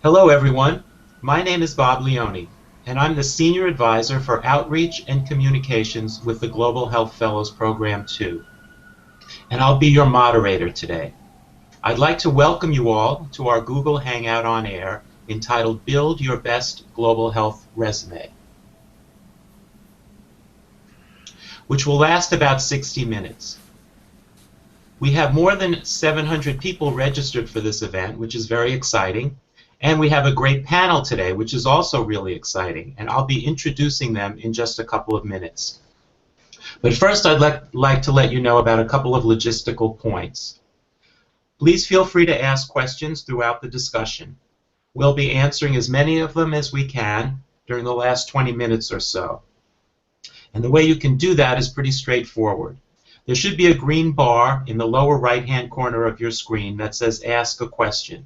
Hello everyone, my name is Bob Leone, and I'm the Senior Advisor for Outreach and Communications with the Global Health Fellows Program II, and I'll be your moderator today. I'd like to welcome you all to our Google Hangout on Air entitled Build Your Best Global Health Resume, which will last about 60 minutes. We have more than 700 people registered for this event, which is very exciting. And we have a great panel today, which is also really exciting, and I'll be introducing them in just a couple of minutes. But first, I'd like to let you know about a couple of logistical points. Please feel free to ask questions throughout the discussion. We'll be answering as many of them as we can during the last 20 minutes or so. And the way you can do that is pretty straightforward. There should be a green bar in the lower right-hand corner of your screen that says Ask a Question.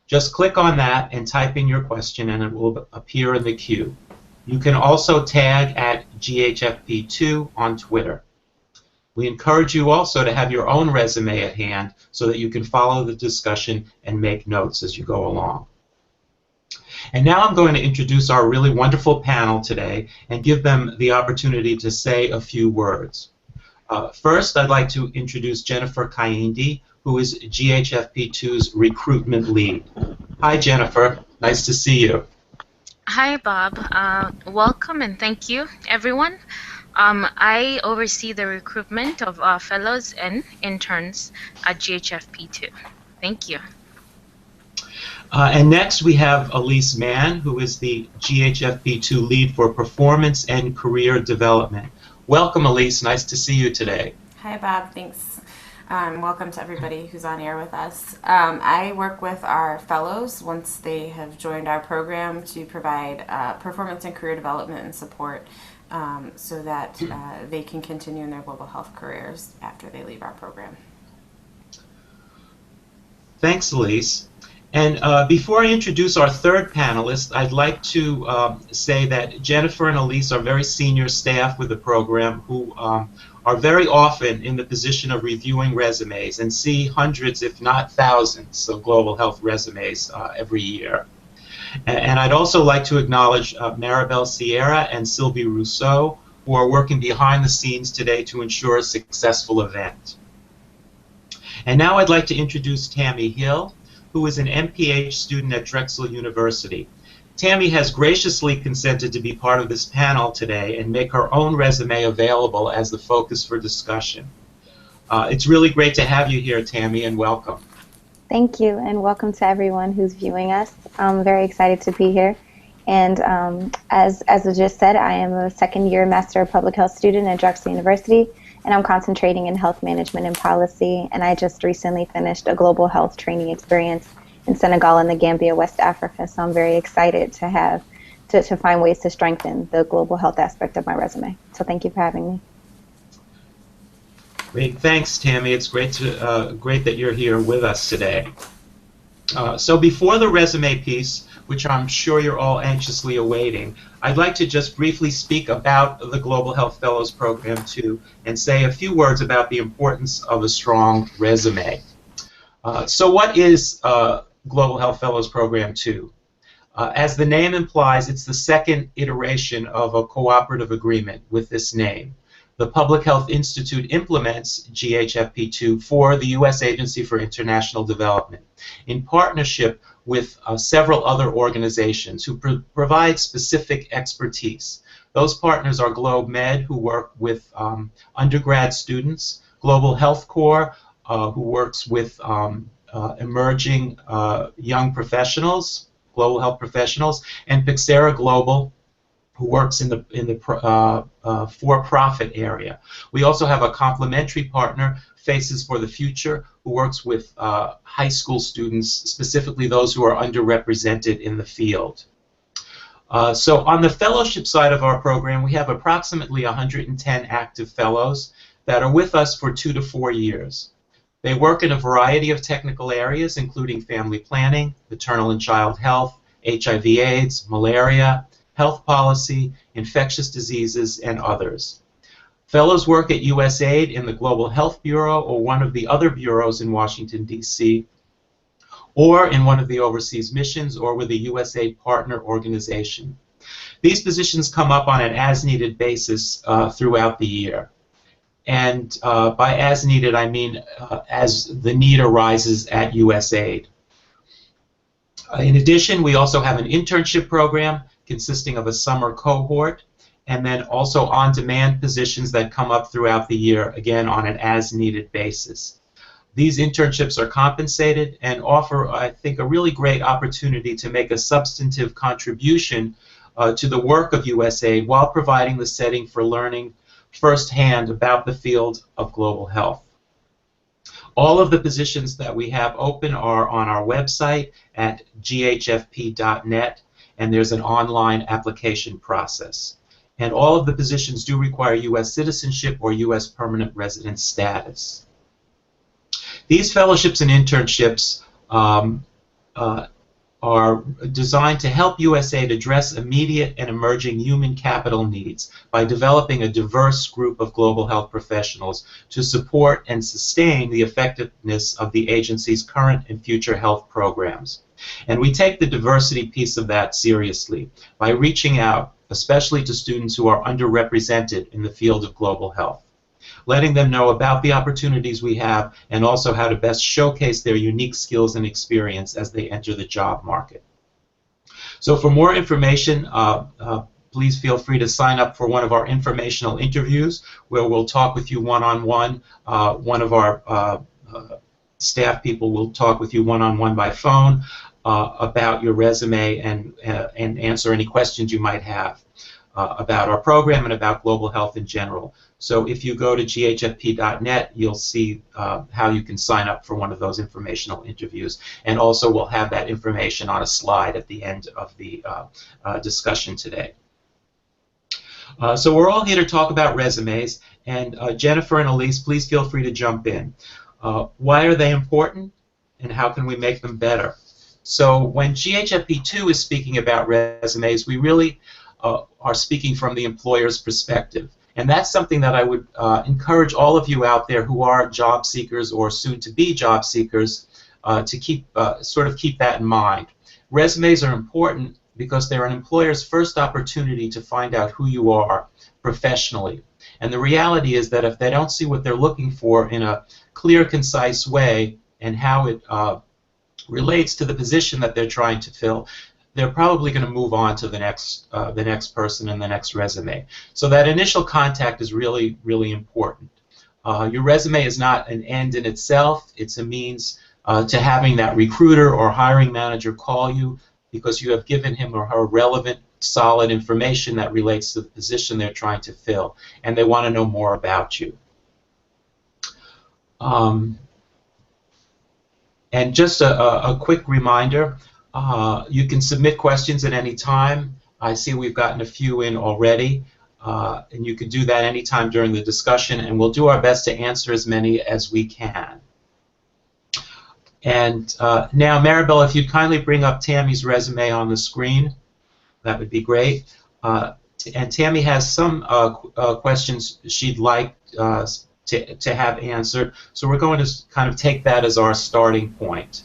Just click on that and type in your question and it will appear in the queue. You can also tag at GHFP2 on Twitter. We encourage you also to have your own resume at hand so that you can follow the discussion and make notes as you go along. And now I'm going to introduce our really wonderful panel today and give them the opportunity to say a few words. First, I'd like to introduce Jennifer Kaindi, who is GHFP II's recruitment lead. Hi, Jennifer. Nice to see you. Hi, Bob. Welcome and thank you, everyone. I oversee the recruitment of fellows and interns at GHFP II. Thank you. And next we have Elise Mann, who is the GHFP II lead for performance and career development. Welcome, Elise. Nice to see you today. Hi, Bob. Thanks. Welcome to everybody who's on air with us. I work with our fellows once they have joined our program to provide performance and career development and support so that they can continue in their global health careers after they leave our program. Thanks, Elise. And before I introduce our third panelist, I'd like to say that Jennifer and Elise are very senior staff with the program who are very often in the position of reviewing resumes and see hundreds, if not thousands, of global health resumes every year. And I'd also like to acknowledge Maribel Sierra and Sylvie Rousseau, who are working behind the scenes today to ensure a successful event. And now I'd like to introduce Tammy Hill, who is an MPH student at Drexel University. Tammy has graciously consented to be part of this panel today and make her own resume available as the focus for discussion. It's really great to have you here, Tammy, and welcome. Thank you, and welcome to everyone who's viewing us. I'm very excited to be here. And as I just said, I am a second-year Master of Public Health student at Drexel University, and I'm concentrating in health management and policy, and I just recently finished a global health training experience in Senegal and the Gambia, West Africa, so I'm very excited to have to find ways to strengthen the global health aspect of my resume. So thank you for having me. Great, thanks, Tammy. It's great that you're here with us today. So before the resume piece, which I'm sure you're all anxiously awaiting, I'd like to just briefly speak about the Global Health Fellows Program too, and say a few words about the importance of a strong resume. So what is Global Health Fellows Program 2? As the name implies, it's the second iteration of a cooperative agreement with this name. The Public Health Institute implements GHFP II for the U.S. Agency for International Development in partnership with several other organizations who provide specific expertise. Those partners are GlobeMed, who work with undergrad students, Global Health Corps, who works with emerging young professionals, global health professionals, and Pixera Global, who works in the for-profit area. We also have a complementary partner, Faces for the Future, who works with high school students, specifically those who are underrepresented in the field. So on the fellowship side of our program, we have approximately 110 active fellows that are with us for 2 to 4 years. They work in a variety of technical areas, including family planning, maternal and child health, HIV/AIDS, malaria, health policy, infectious diseases, and others. Fellows work at USAID in the Global Health Bureau or one of the other bureaus in Washington, D.C., or in one of the overseas missions, or with a USAID partner organization. These positions come up on an as-needed basis throughout the year. And by as needed, I mean as the need arises at USAID. In addition, we also have an internship program consisting of a summer cohort, and then also on-demand positions that come up throughout the year, again on an as-needed basis. These internships are compensated and offer, I think, a really great opportunity to make a substantive contribution to the work of USAID while providing the setting for learning firsthand about the field of global health. All of the positions that we have open are on our website at GHFP.net, and there's an online application process. And all of the positions do require U.S. citizenship or U.S. permanent resident status. These fellowships and internships are designed to help USAID address immediate and emerging human capital needs by developing a diverse group of global health professionals to support and sustain the effectiveness of the agency's current and future health programs. And we take the diversity piece of that seriously by reaching out, especially to students who are underrepresented in the field of global health, letting them know about the opportunities we have and also how to best showcase their unique skills and experience as they enter the job market. So for more information, please feel free to sign up for one of our informational interviews where we'll talk with you one-on-one. One of our staff people will talk with you one-on-one by phone about your resume and answer any questions you might have about our program and about global health in general. So if you go to ghfp.net, you'll see how you can sign up for one of those informational interviews. And also we'll have that information on a slide at the end of the discussion today. So we're all here to talk about resumes, and Jennifer and Elise, please feel free to jump in. Why are they important, and how can we make them better? So when GHFP II is speaking about resumes, we really are speaking from the employer's perspective. And that's something that I would encourage all of you out there who are job seekers or soon-to-be job seekers to keep that in mind. Resumes are important because they're an employer's first opportunity to find out who you are professionally. And the reality is that if they don't see what they're looking for in a clear, concise way and how it relates to the position that they're trying to fill, they're probably going to move on to the next person and the next resume. So that initial contact is really, really important. Your resume is not an end in itself. It's a means to having that recruiter or hiring manager call you because you have given him or her relevant, solid information that relates to the position they're trying to fill, and they want to know more about you. And just a quick reminder, you can submit questions at any time. I see we've gotten a few in already, and you can do that anytime during the discussion, and we'll do our best to answer as many as we can. And now, Maribel, if you'd kindly bring up Tammy's resume on the screen, that would be great. And Tammy has some questions she'd like to have answered, so we're going to kind of take that as our starting point.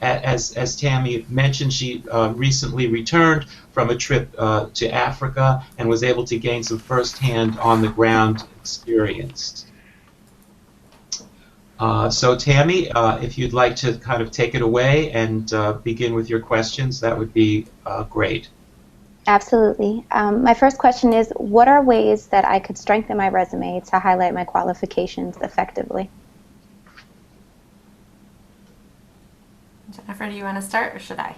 As Tammy mentioned, she recently returned from a trip to Africa and was able to gain some first-hand on-the-ground experience. So Tammy, if you'd like to kind of take it away and begin with your questions, that would be great. Absolutely. My first question is, what are ways that I could strengthen my resume to highlight my qualifications effectively? Jennifer, do you want to start, or should I?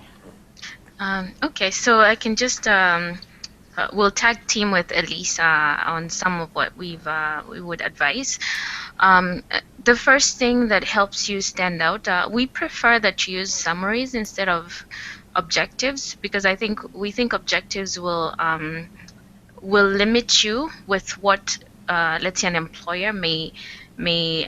Okay, so I can just we'll tag team with Elise on some of what we would advise. The first thing that helps you stand out, we prefer that you use summaries instead of objectives, because we think objectives will limit you with what let's say an employer may may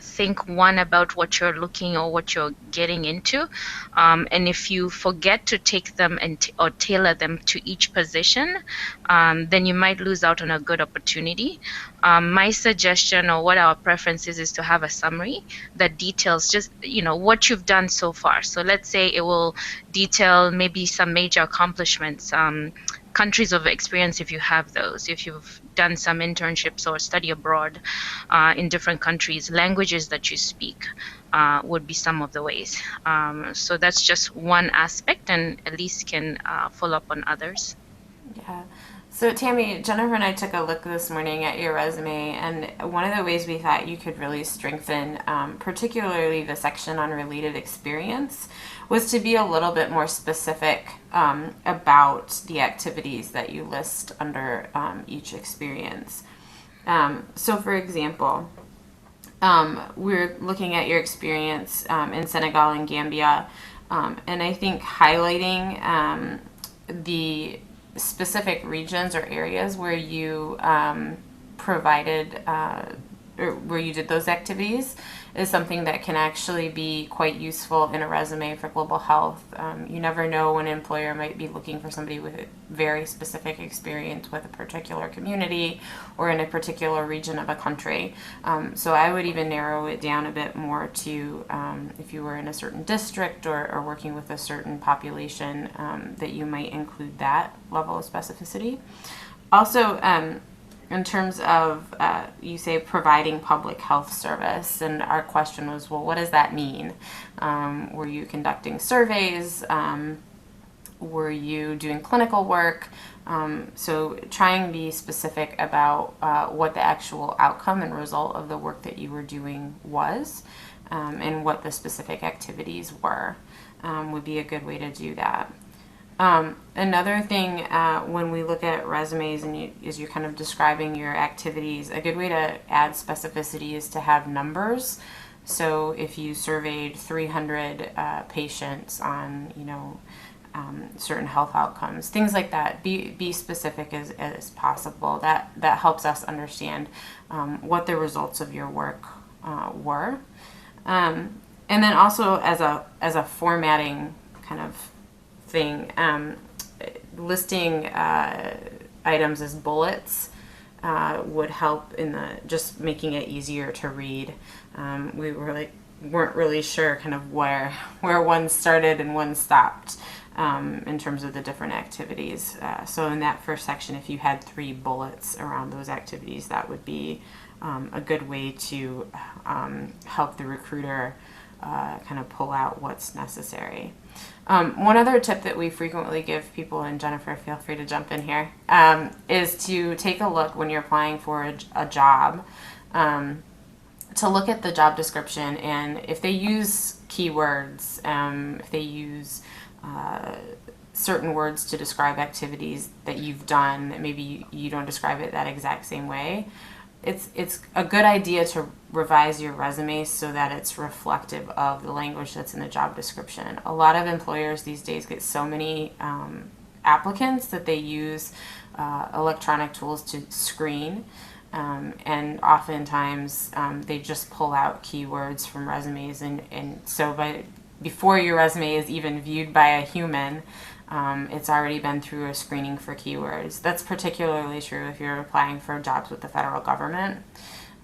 think one about what you're looking or what you're getting into, and if you forget to take them or tailor them to each position, then you might lose out on a good opportunity. My suggestion or what our preference is to have a summary that details just what you've done so far. So let's say it will detail maybe some major accomplishments, countries of experience if you have those, if you've done some internships or study abroad in different countries, languages that you speak would be some of the ways. So that's just one aspect, and Elise can follow up on others. Yeah. So Tammy, Jennifer and I took a look this morning at your resume, and one of the ways we thought you could really strengthen, particularly the section on related experience, was to be a little bit more specific about the activities that you list under each experience. So for example, we're looking at your experience in Senegal and Gambia, and I think highlighting the specific regions or areas where you provided or where you did those activities is something that can actually be quite useful in a resume for global health. You never know when an employer might be looking for somebody with a very specific experience with a particular community or in a particular region of a country. So I would even narrow it down a bit more to if you were in a certain district or working with a certain population, that you might include that level of specificity. Also, in terms of, you say providing public health service, and our question was, well, what does that mean? Were you conducting surveys? Were you doing clinical work? So try and be specific about what the actual outcome and result of the work that you were doing was, and what the specific activities were, would be a good way to do that. Another thing, when we look at resumes and as you're kind of describing your activities, a good way to add specificity is to have numbers. So if you surveyed 300 patients on, certain health outcomes, things like that, be specific as possible. That helps us understand what the results of your work were. And then also as a formatting kind of thing, listing items as bullets would help in just making it easier to read. We weren't really sure kind of where one started and one stopped in terms of the different activities. So in that first section, if you had 3 bullets around those activities, that would be a good way to help the recruiter kind of pull out what's necessary. One other tip that we frequently give people, and Jennifer, feel free to jump in here, is to take a look when you're applying for a job, to look at the job description, and if they use keywords, if they use certain words to describe activities that you've done that maybe you don't describe it that exact same way, it's a good idea to revise your resume so that it's reflective of the language that's in the job description. A lot of employers these days get so many applicants that they use electronic tools to screen, and oftentimes they just pull out keywords from resumes, and so before your resume is even viewed by a human, it's already been through a screening for keywords. That's particularly true if you're applying for jobs with the federal government.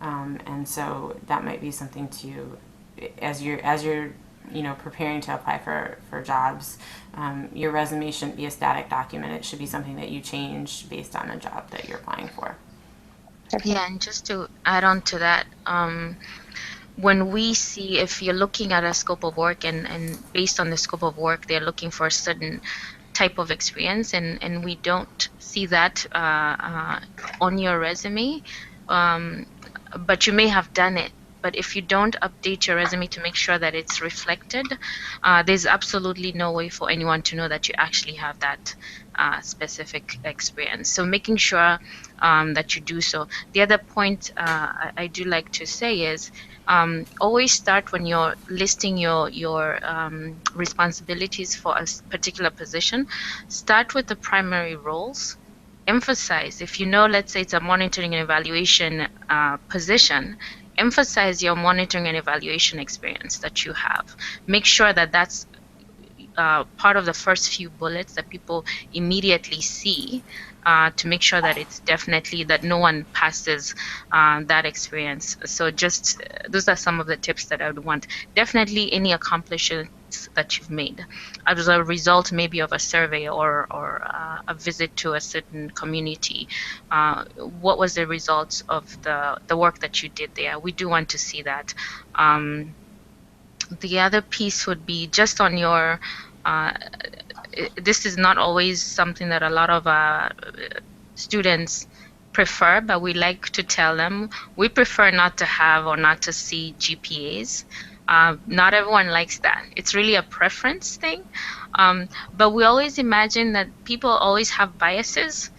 And so that might be something to, as you're preparing to apply for jobs, your resume shouldn't be a static document. It should be something that you change based on the job that you're applying for. Yeah, and just to add on to that, when we see, if you're looking at a scope of work and based on the scope of work, they're looking for a certain type of experience, and we don't see that on your resume, but you may have done it. But if you don't update your resume to make sure that it's reflected, there's absolutely no way for anyone to know that you actually have that specific experience. So making sure that you do so. The other point I do like to say is always start when you're listing your responsibilities for a particular position. Start with the primary roles. Emphasize, if you know, let's say it's a monitoring and evaluation position, emphasize your monitoring and evaluation experience that you have. Make sure that that's part of the first few bullets that people immediately see, to make sure that it's definitely that no one passes that experience. So just those are some of the tips that I would want. Definitely any accomplishments that you've made as a result maybe of a survey or a visit to a certain community. What was the results of the work that you did there? We do want to see that. The other piece would be just on your this is not always something that a lot of students prefer, but we like to tell them we prefer not to have or not to see GPAs. Not everyone likes that. It's really a preference thing, but we always imagine that people always have biases.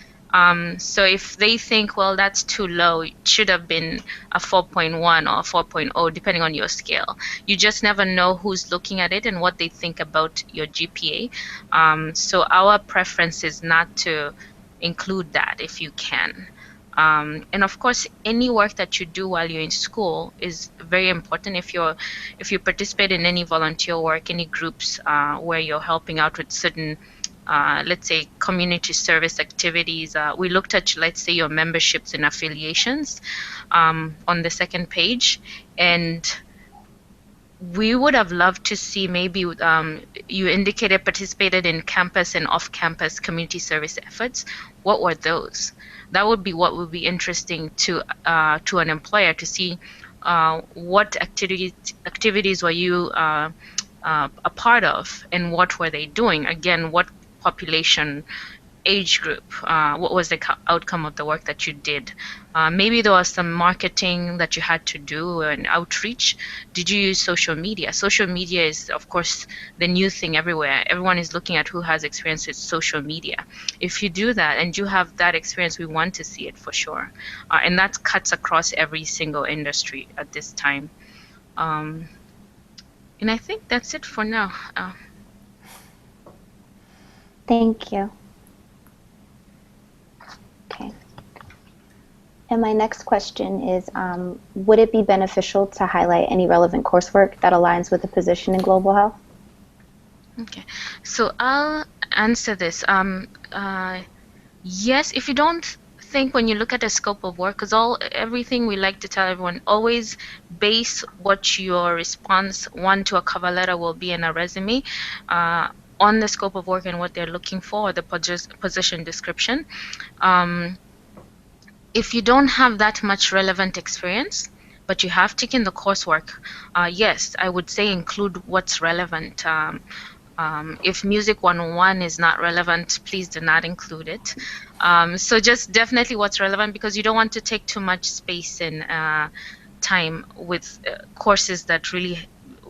So if they think, well, that's too low, it should have been a 4.1 or 4.0, depending on your scale. You just never know who's looking at it and what they think about your GPA. So our preference is not to include that if you can. And of course, any work that you do while you're in school is very important. If you participate in any volunteer work, any groups where you're helping out with certain let's say community service activities. We looked at, let's say, your memberships and affiliations on the second page, and we would have loved to see maybe you indicated participated in campus and off-campus community service efforts. What were those? That would be what would be interesting to an employer to see what activities were you a part of, and what were they doing? Again, what population, age group, what was the outcome of the work that you did? Maybe there was some marketing that you had to do and outreach. Did you use social media? Social media is, of course, the new thing everywhere. Everyone is looking at who has experience with social media. If you do that and you have that experience, we want to see it for sure. And that cuts across every single industry at this time. And I think that's it for now. Thank you. Okay. And my next question is, would it be beneficial to highlight any relevant coursework that aligns with the position in global health? Okay, so I'll answer this. Yes, if you don't think when you look at a scope of work, because everything we like to tell everyone, always base what your response, one, to a cover letter will be in a resume, on the scope of work and what they're looking for, or the position description. If you don't have that much relevant experience, but you have taken the coursework, yes, I would say include what's relevant. If Music 101 is not relevant, please do not include it. So just definitely what's relevant, because you don't want to take too much space and time with courses that really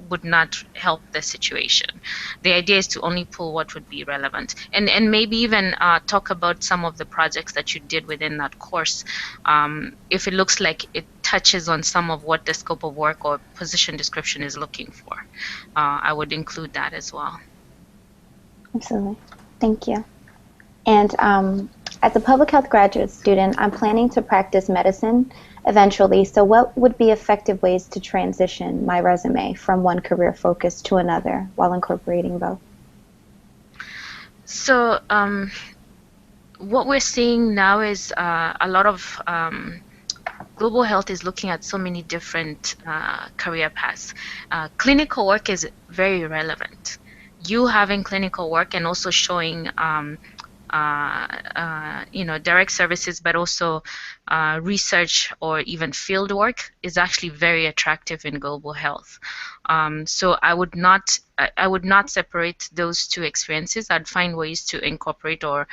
would not help the situation. The idea is to only pull what would be relevant, and maybe even talk about some of the projects that you did within that course. If it looks like it touches on some of what the scope of work or position description is looking for, I would include that as well. Absolutely. Thank you. And as a public health graduate student, I'm planning to practice medicine eventually. So what would be effective ways to transition my resume from one career focus to another while incorporating both? So what we're seeing now is a lot of global health is looking at so many different career paths. Clinical work is very relevant. You having clinical work and also showing direct services, but also research or even field work is actually very attractive in global health. So I would not separate those two experiences. I'd find ways to incorporate or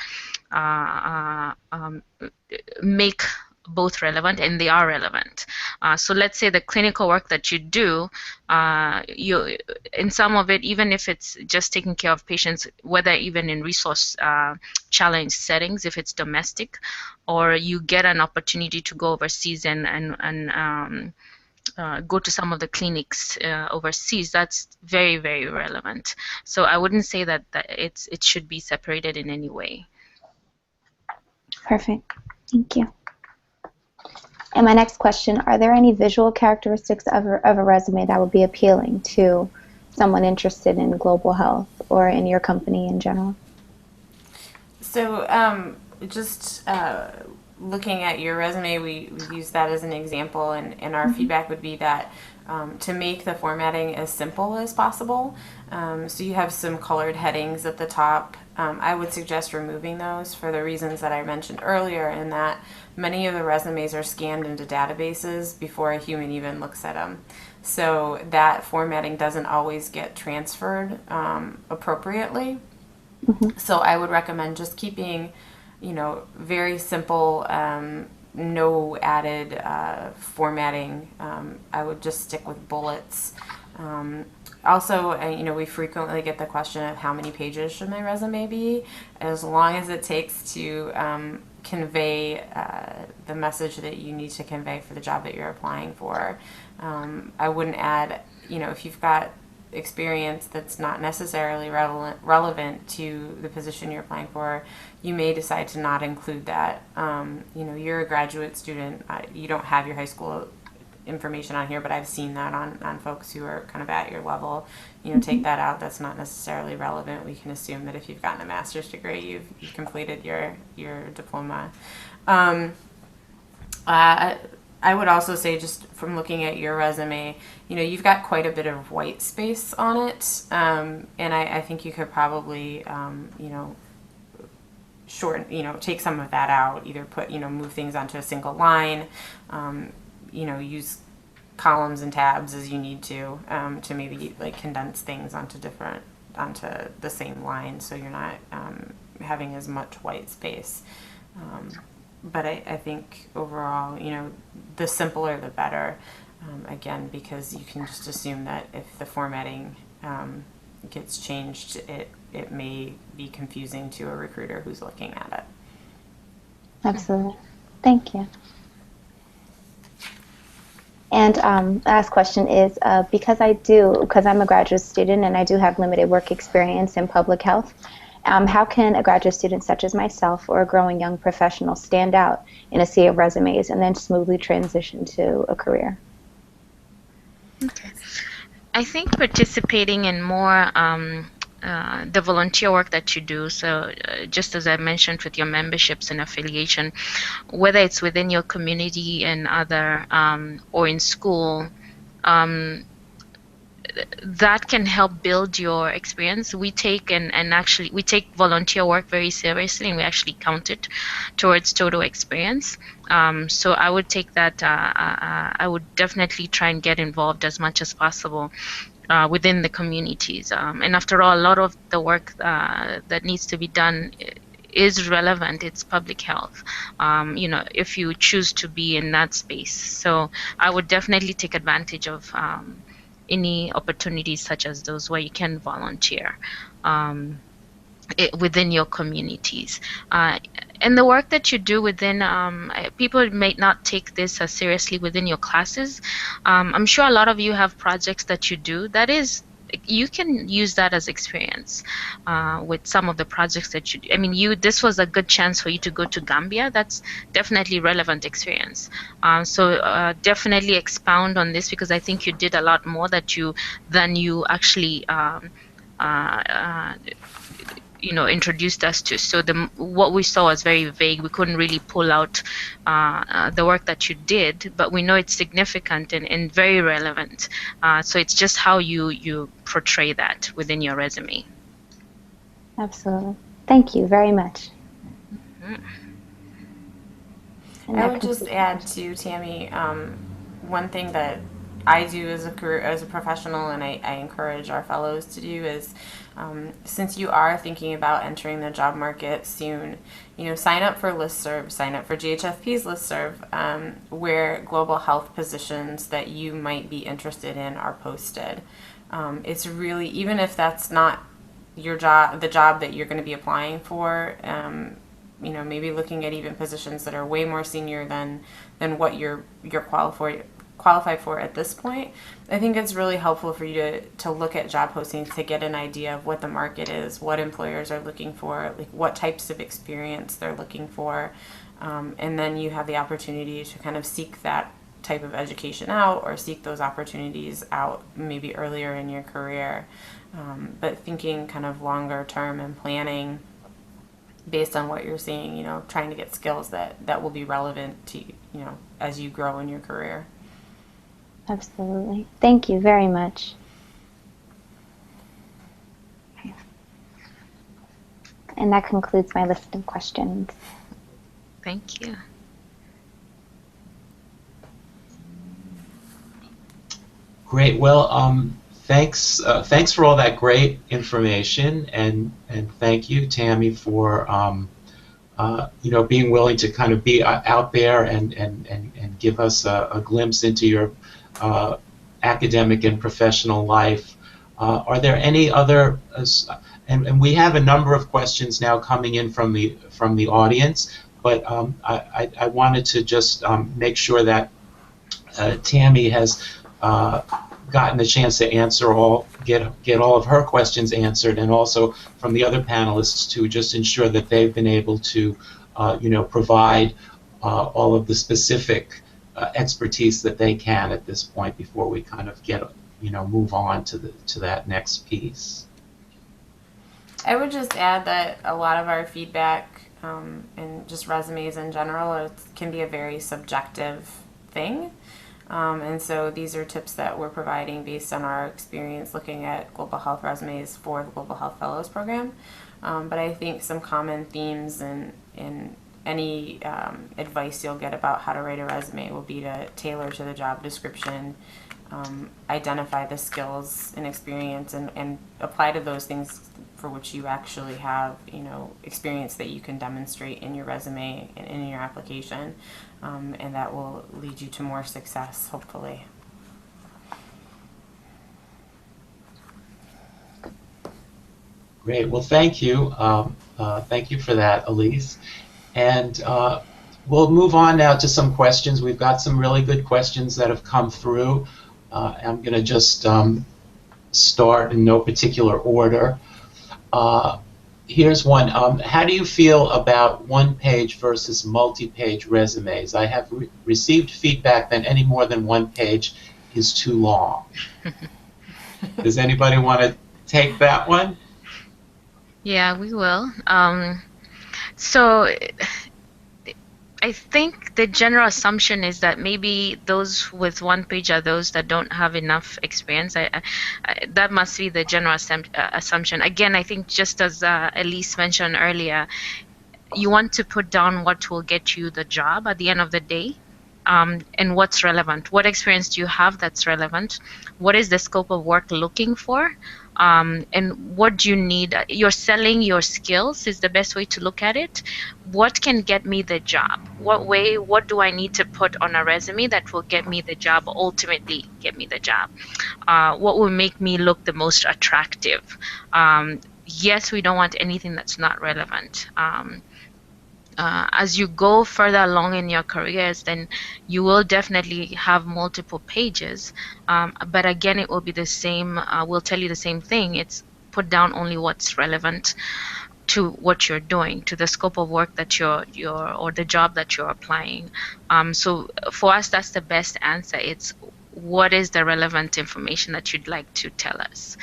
make both relevant, and they are relevant. So let's say the clinical work that you do, in some of it, even if it's just taking care of patients, whether even in resource challenge settings, if it's domestic, or you get an opportunity to go overseas and go to some of the clinics overseas, that's very, very relevant. So I wouldn't say that it should be separated in any way. Perfect. Thank you. And my next question, are there any visual characteristics of a resume that would be appealing to someone interested in global health or in your company in general? So just looking at your resume, we use that as an example, and our feedback would be that to make the formatting as simple as possible. So you have some colored headings at the top. I would suggest removing those for the reasons that I mentioned earlier, in that many of the resumes are scanned into databases before a human even looks at them. So that formatting doesn't always get transferred appropriately. So I would recommend just keeping, very simple, no added formatting. I would just stick with bullets. Also, we frequently get the question of how many pages should my resume be, as long as it takes to convey the message that you need to convey for the job that you're applying for. I wouldn't add, if you've got experience that's not necessarily relevant to the position you're applying for, you may decide to not include that. You're a graduate student, you don't have your high school information on here, but I've seen that on folks who are kind of at your level. Take that out. That's not necessarily relevant. We can assume that if you've gotten a master's degree, you've completed your diploma. I would also say, just from looking at your resume, you've got quite a bit of white space on it, and I think you could probably, shorten, take some of that out. Either move things onto a single line, use columns and tabs as you need to maybe like condense things onto the same line, so you're not having as much white space. But I think overall, the simpler the better, again, because you can just assume that if the formatting gets changed, it may be confusing to a recruiter who's looking at it. Absolutely. Thank you. And last question is, because I'm a graduate student and I do have limited work experience in public health, how can a graduate student such as myself or a growing young professional stand out in a sea of resumes and then smoothly transition to a career? Okay. I think participating in more the volunteer work that you do, so just as I mentioned with your memberships and affiliation, whether it's within your community and other or in school, that can help build your experience. We take we take volunteer work very seriously, and we actually count it towards total experience. So I would take that. I would definitely try and get involved as much as possible within the communities. And after all, a lot of the work that needs to be done is relevant. It's public health, if you choose to be in that space. So I would definitely take advantage of any opportunities such as those where you can volunteer within your communities. And the work that you do within, people may not take this as seriously within your classes. I'm sure a lot of you have projects that you do that is, you can use that as experience with some of the projects that you do. I mean, this was a good chance for you to go to Gambia. That's definitely relevant experience. So definitely expound on this, because I think you did a lot more than you actually introduced us to. So what we saw was very vague. We couldn't really pull out the work that you did, but we know it's significant and very relevant. So it's just how you portray that within your resume. Absolutely. Thank you very much. Mm-hmm. I would just add to Tammy, one thing that I do as a professional, and I encourage our fellows to do, is since you are thinking about entering the job market soon, sign up for listserv, sign up for GHFP's listserv, where global health positions that you might be interested in are posted. It's really, even if that's not your job, the job that you're going to be applying for, maybe looking at even positions that are way more senior than what you're qualified for at this point. I think it's really helpful for you to look at job postings to get an idea of what the market is, what employers are looking for, like what types of experience they're looking for. And then you have the opportunity to kind of seek that type of education out, or seek those opportunities out maybe earlier in your career. But thinking kind of longer term and planning based on what you're seeing, trying to get skills that will be relevant to, as you grow in your career. Absolutely. Thank you very much. And that concludes my list of questions. Thank you. Great. Well, thanks for all that great information, and thank you, Tammy, for being willing to kind of be out there and give us a glimpse into your academic and professional life. Are there any other? And we have a number of questions now coming in from the audience, but I wanted to just make sure that Tammy has gotten the chance to answer get all of her questions answered, and also from the other panelists to just ensure that they've been able to, provide all of the specific expertise that they can at this point before we kind of move on to that next piece. I would just add that a lot of our feedback and just resumes in general can be a very subjective thing. And so these are tips that we're providing based on our experience looking at global health resumes for the Global Health Fellows program. But I think some common themes in any advice you'll get about how to write a resume will be to tailor to the job description, identify the skills and experience, and apply to those things for which you actually have, experience that you can demonstrate in your resume and in your application. And that will lead you to more success, hopefully. Great. Well, thank you. Thank you for that, Elise. And we'll move on now to some questions. We've got some really good questions that have come through. I'm going to just start in no particular order. Here's one. How do you feel about one-page versus multi-page resumes? I have received feedback that any more than one page is too long. Does anybody want to take that one? Yeah, we will. So I think the general assumption is that maybe those with one page are those that don't have enough experience. That must be the general assumption. Again, I think just as Elise mentioned earlier, you want to put down what will get you the job at the end of the day, and what's relevant. What experience do you have that's relevant? What is the scope of work looking for? And what do you need? You're selling your skills is the best way to look at it. What can get me the job? What do I need to put on a resume that will get me the job, ultimately get me the job? What will make me look the most attractive? Yes, we don't want anything that's not relevant. As you go further along in your careers, then you will definitely have multiple pages. But again, it will be the same. We'll tell you the same thing. It's put down only what's relevant to what you're doing, to the scope of work that you're or the job that you're applying. So for us, that's the best answer. It's what is the relevant information that you'd like to tell us.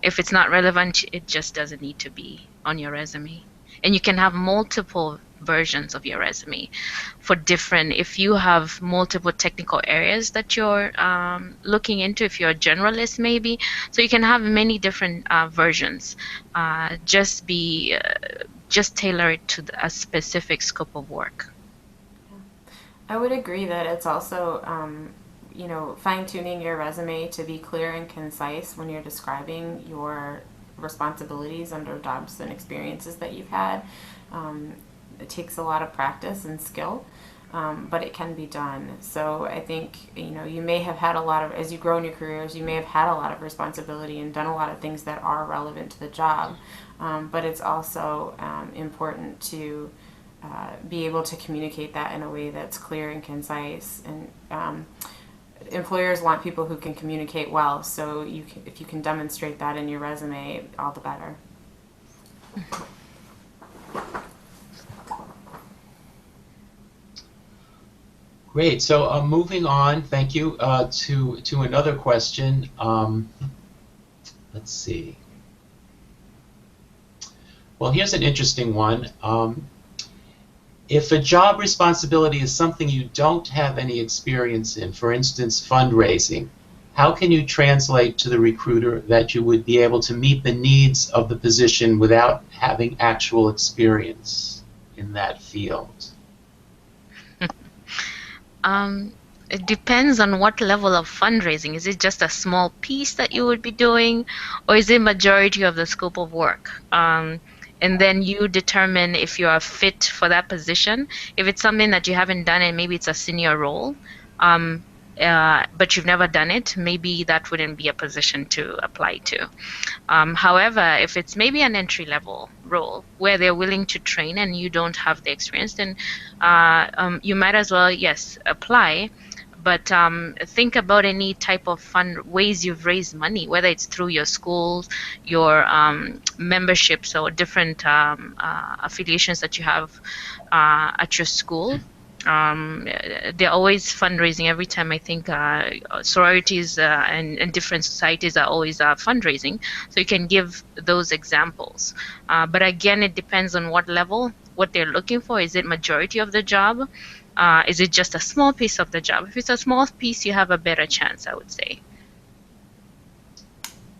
If it's not relevant, it just doesn't need to be on your resume. And you can have multiple versions of your resume for different, if you have multiple technical areas that you're looking into, if you're a generalist maybe, so you can have many different versions. Just tailor it to a specific scope of work. I would agree that it's also, fine-tuning your resume to be clear and concise when you're describing your responsibilities under jobs and experiences that you've had. It takes a lot of practice and skill, but it can be done. So I think, you may have had as you grow in your careers, you may have had a lot of responsibility and done a lot of things that are relevant to the job, but it's also important to be able to communicate that in a way that's clear and concise. And employers want people who can communicate well, so if you can demonstrate that in your resume, all the better. Great. So moving on, thank you, to another question. Let's see. Well, here's an interesting one. If a job responsibility is something you don't have any experience in, for instance, fundraising, how can you translate to the recruiter that you would be able to meet the needs of the position without having actual experience in that field? It depends on what level of fundraising. Is it just a small piece that you would be doing, or is it majority of the scope of work? And then you determine if you are fit for that position. If it's something that you haven't done and maybe it's a senior role, but you've never done it, maybe that wouldn't be a position to apply to. However, if it's maybe an entry-level role where they're willing to train and you don't have the experience, then you might as well, yes, apply. But think about any type of ways you've raised money, whether it's through your schools, your memberships, or different affiliations that you have at your school. They're always fundraising every time. I think sororities and different societies are always fundraising. So you can give those examples. But again, it depends on what level, what they're looking for. Is it majority of the job? Is it just a small piece of the job? If it's a small piece, you have a better chance, I would say.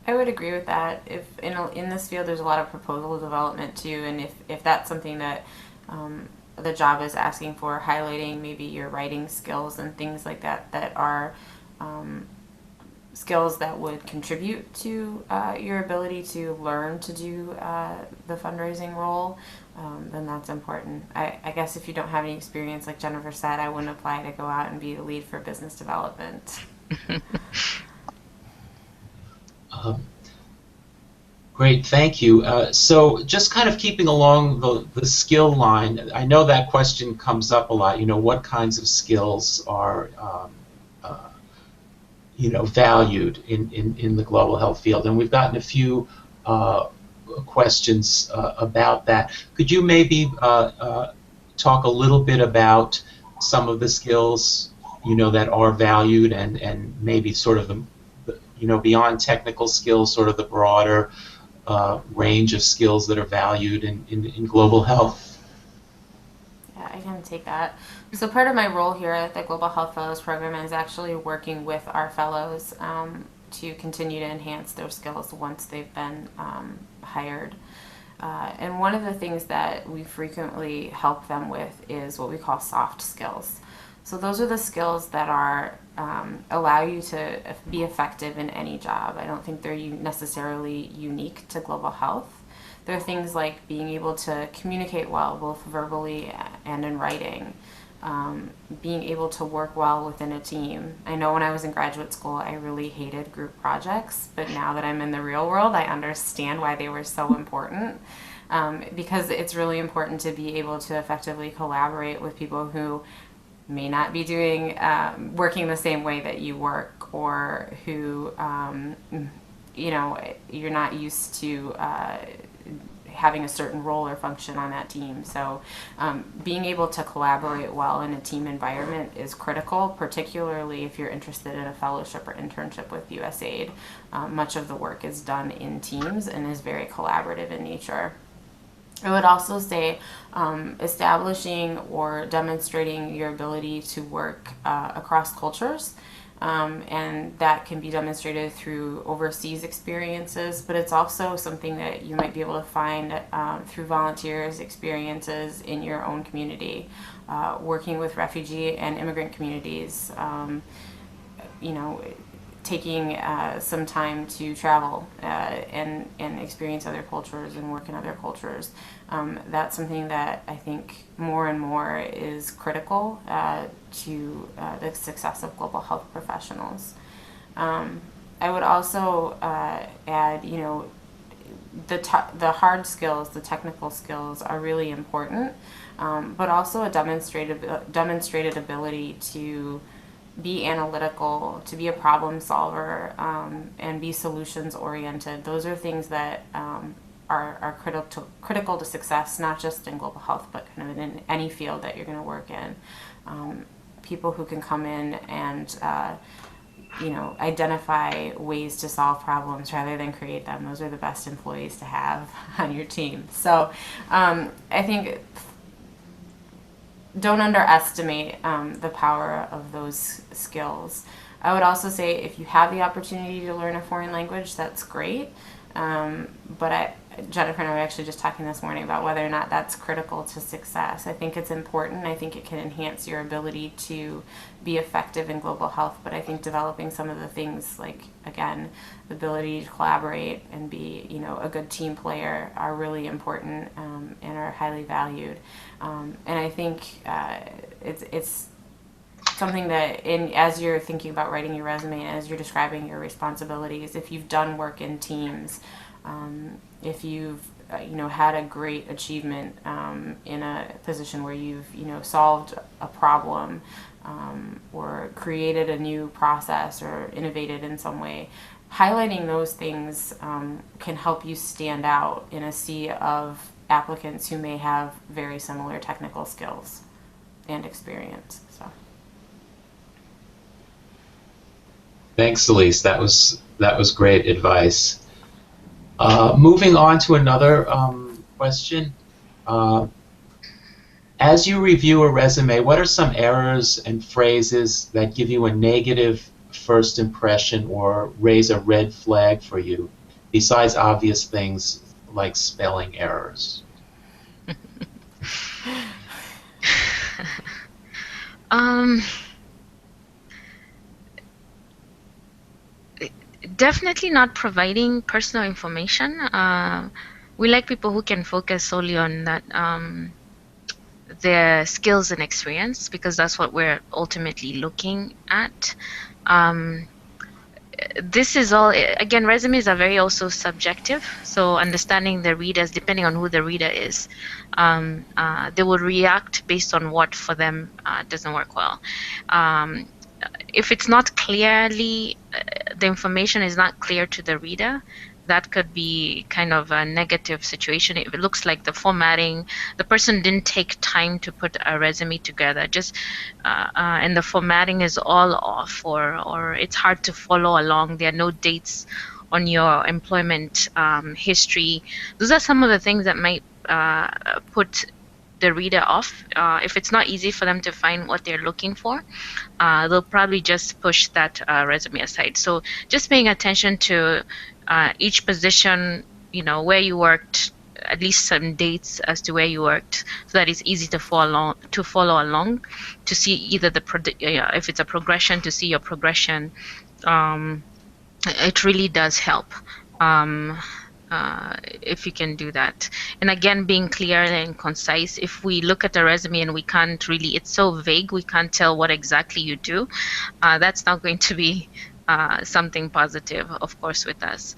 I would agree with that. If in this field, there's a lot of proposal development too, and if that's something that the job is asking for, highlighting maybe your writing skills and things like that that are skills that would contribute to your ability to learn to do the fundraising role, then that's important. I guess if you don't have any experience, like Jennifer said, I wouldn't apply to go out and be the lead for business development. Great, thank you. So just kind of keeping along the skill line, I know that question comes up a lot, what kinds of skills are valued in the global health field, and we've gotten a few questions about that. Could you maybe talk a little bit about some of the skills that are valued, and maybe sort of the beyond technical skills, sort of the broader range of skills that are valued in global health? Yeah, I can take that. So part of my role here at the Global Health Fellows program is actually working with our fellows to continue to enhance their skills once they've been hired. And one of the things that we frequently help them with is what we call soft skills. So those are the skills that are allow you to be effective in any job. I don't think they're necessarily unique to global health. There are things like being able to communicate well, both verbally and in writing, being able to work well within a team. I know when I was in graduate school, I really hated group projects, but now that I'm in the real world, I understand why they were so important. Because it's really important to be able to effectively collaborate with people who may not be doing working the same way that you work, or who you're not used to having a certain role or function on that team. So being able to collaborate well in a team environment is critical, particularly if you're interested in a fellowship or internship with USAID. Much of the work is done in teams and is very collaborative in nature. I would also say establishing or demonstrating your ability to work across cultures, and that can be demonstrated through overseas experiences, but it's also something that you might be able to find through volunteers' experiences in your own community, working with refugee and immigrant communities, taking some time to travel and experience other cultures and work in other cultures. That's something that I think more and more is critical to the success of global health professionals. I would also add, the hard skills, the technical skills are really important, but also a demonstrated ability to be analytical, to be a problem solver, and be solutions oriented. Those are things that are critical to success, not just in global health, but kind of in any field that you're going to work in. people who can come in and identify ways to solve problems rather than create them. Those are the best employees to have on your team. So I think don't underestimate the power of those skills. I would also say if you have the opportunity to learn a foreign language, that's great. But Jennifer and I were actually just talking this morning about whether or not that's critical to success. I think it's important. I think it can enhance your ability to be effective in global health. But I think developing some of the things like, again, the ability to collaborate and be, a good team player are really important and are highly valued. And I think it's something that as you're thinking about writing your resume and as you're describing your responsibilities, if you've done work in teams, if you've had a great achievement in a position where you've solved a problem or created a new process or innovated in some way, highlighting those things can help you stand out in a sea of applicants who may have very similar technical skills and experience. So. Thanks, Elise. That was great advice. Moving on to another question. As you review a resume, what are some errors and phrases that give you a negative first impression or raise a red flag for you, besides obvious things like spelling errors? Definitely not providing personal information. We like people who can focus solely on that, their skills and experience, because that's what we're ultimately looking at. This is all, again, resumes are very also subjective. So understanding the readers, depending on who the reader is, they will react based on what for them doesn't work well. If it's not clearly, the information is not clear to the reader, that could be kind of a negative situation. If it looks like the formatting, the person didn't take time to put a resume together, and the formatting is all off, or it's hard to follow along. There are no dates on your employment history. Those are some of the things that might put the reader off. If it's not easy for them to find what they're looking for, they'll probably just push that resume aside. So just paying attention to each position, where you worked, at least some dates as to where you worked, so that it's easy to follow along, to see either if it's a progression, to see your progression. It really does help. If you can do that. And again, being clear and concise. If we look at a resume and we can't really, it's so vague, we can't tell what exactly you do, that's not going to be something positive, of course, with us.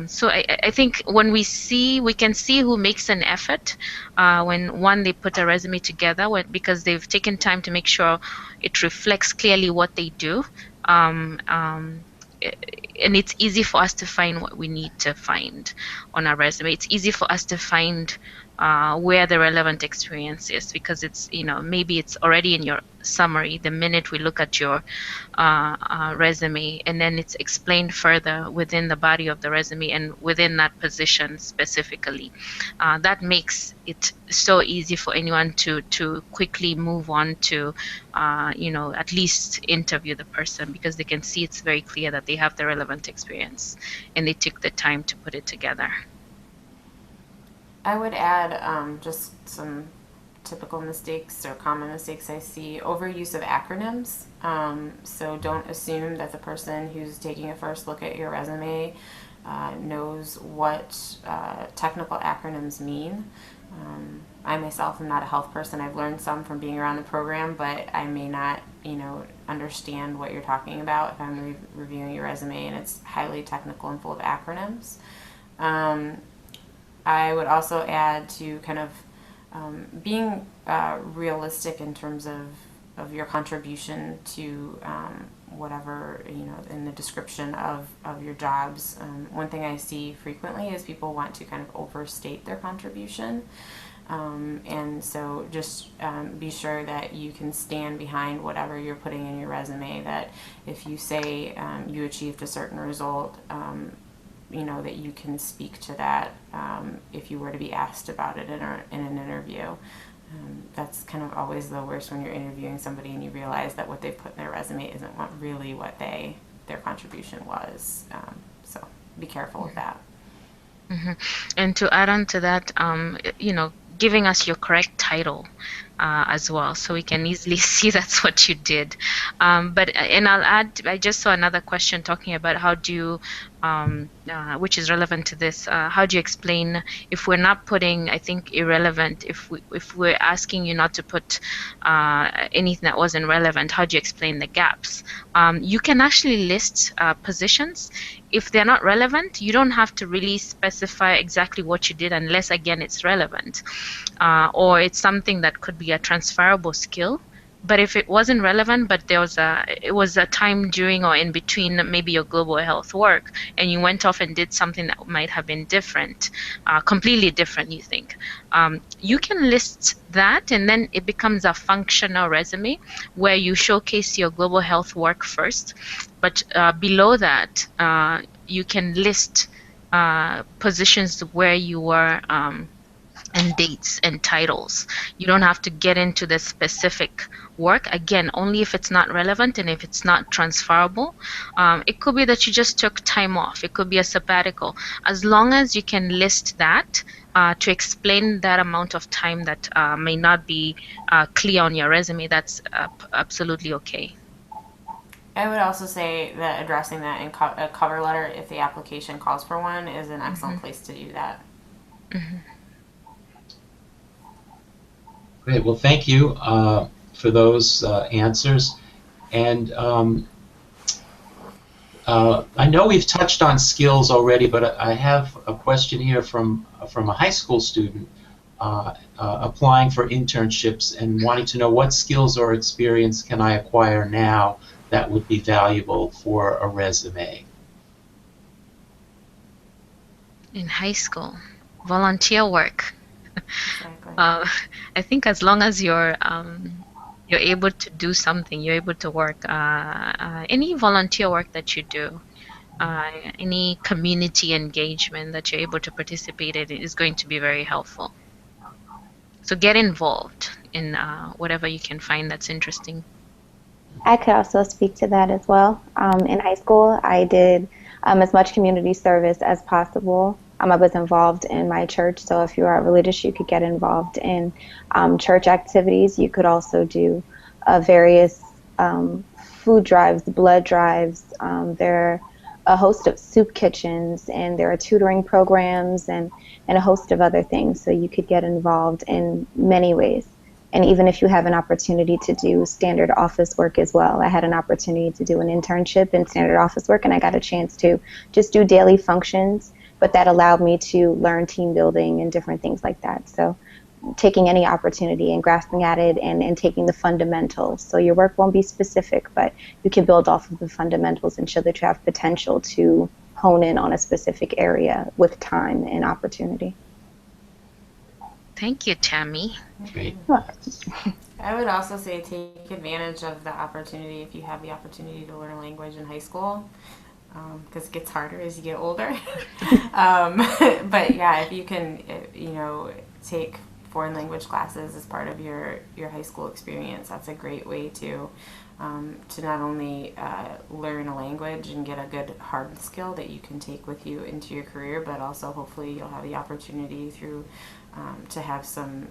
So I think when we can see who makes an effort when they put a resume together, because they've taken time to make sure it reflects clearly what they do. And it's easy for us to find what we need to find on our resume. It's easy for us to find where the relevant experience is, because it's, maybe it's already in your summary the minute we look at your resume, and then it's explained further within the body of the resume and within that position specifically. That makes it so easy for anyone to quickly move on to at least interview the person, because they can see it's very clear that they have the relevant experience and they took the time to put it together. I would add just some typical mistakes or common mistakes I see. Overuse of acronyms. So don't assume that the person who's taking a first look at your resume knows what technical acronyms mean. I myself am not a health person. I've learned some from being around the program, but I may not, understand what you're talking about if I'm reviewing your resume and it's highly technical and full of acronyms. I would also add to kind of being realistic in terms of your contribution to whatever, in the description of your jobs. One thing I see frequently is people want to kind of overstate their contribution. And so just be sure that you can stand behind whatever you're putting in your resume, that if you say you achieved a certain result, you know, that you can speak to that if you were to be asked about it in an interview. That's kind of always the worst when you're interviewing somebody and you realize that what they put in their resume isn't really what their contribution was. So be careful with that. Mm-hmm. And to add on to that, you know, giving us your correct title as well, so we can easily see that's what you did. And I'll add, I just saw another question talking about how do you, which is relevant to this, how do you explain if we're not putting, I think, irrelevant, if we're asking you not to put anything that wasn't relevant, how do you explain the gaps? You can actually list positions. If they're not relevant, you don't have to really specify exactly what you did unless, again, it's relevant. Or it's something that could be a transferable skill. But if it wasn't relevant, but it was a time during or in between maybe your global health work, and you went off and did something that might have been different, completely different, you think, you can list that, and then it becomes a functional resume where you showcase your global health work first. But below that, you can list positions where you were, and dates and titles. You don't have to get into the specific work, again, only if it's not relevant and if it's not transferable. It could be that you just took time off. It could be a sabbatical. As long as you can list that to explain that amount of time that may not be clear on your resume, that's absolutely okay. I would also say that addressing that in a cover letter, if the application calls for one, is an excellent place to do that. Mm-hmm. Great. Well, thank you for those answers. And I know we've touched on skills already, but I have a question here from a high school student applying for internships and wanting to know what skills or experience can I acquire now that would be valuable for a resume. In high school, volunteer work. Exactly. I think as long as you're able to do something, you're able to work. Any volunteer work that you do, any community engagement that you're able to participate in is going to be very helpful. So get involved in whatever you can find that's interesting. I could also speak to that as well. In high school, I did as much community service as possible. I was involved in my church, so if you are religious, you could get involved in church activities. You could also do various food drives, blood drives. There are a host of soup kitchens, and there are tutoring programs and a host of other things. So you could get involved in many ways. And even if you have an opportunity to do standard office work as well. I had an opportunity to do an internship in standard office work, and I got a chance to just do daily functions, but that allowed me to learn team building and different things like that. So taking any opportunity and grasping at it and taking the fundamentals. So your work won't be specific, but you can build off of the fundamentals and show that you have potential to hone in on a specific area with time and opportunity. Thank you, Tammy. Great. I would also say take advantage of the opportunity if you have the opportunity to learn a language in high school, because it gets harder as you get older. But yeah, if you can, take foreign language classes as part of your high school experience, that's a great way to not only learn a language and get a good hard skill that you can take with you into your career, but also hopefully you'll have the opportunity through to have some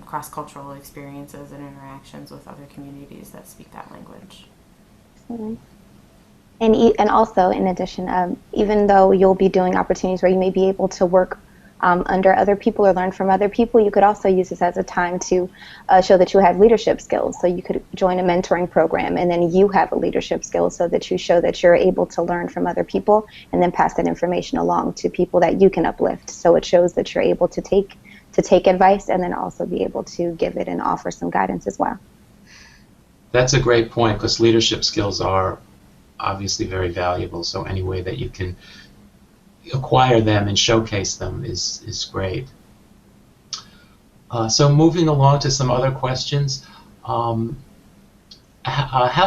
cross-cultural experiences and interactions with other communities that speak that language. Mm-hmm. And also, in addition, even though you'll be doing opportunities where you may be able to work under other people or learn from other people, you could also use this as a time to show that you have leadership skills. So you could join a mentoring program, and then you have a leadership skill so that you show that you're able to learn from other people and then pass that information along to people that you can uplift. So it shows that you're able to take advice and then also be able to give it and offer some guidance as well. That's a great point, because leadership skills are obviously very valuable. So any way that you can acquire them and showcase them is great. So moving along to some other questions. How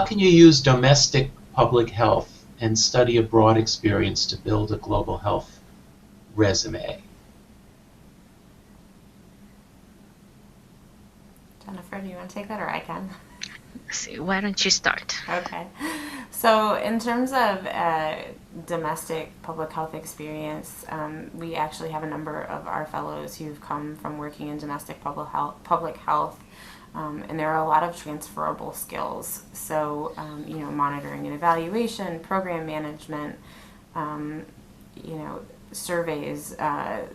can you use domestic public health and study abroad experience to build a global health resume? Jennifer, do you want to take that, or I can? So why don't you start? Okay. So in terms of domestic public health experience, we actually have a number of our fellows who've come from working in domestic public health, and there are a lot of transferable skills. So, monitoring and evaluation, program management, surveys,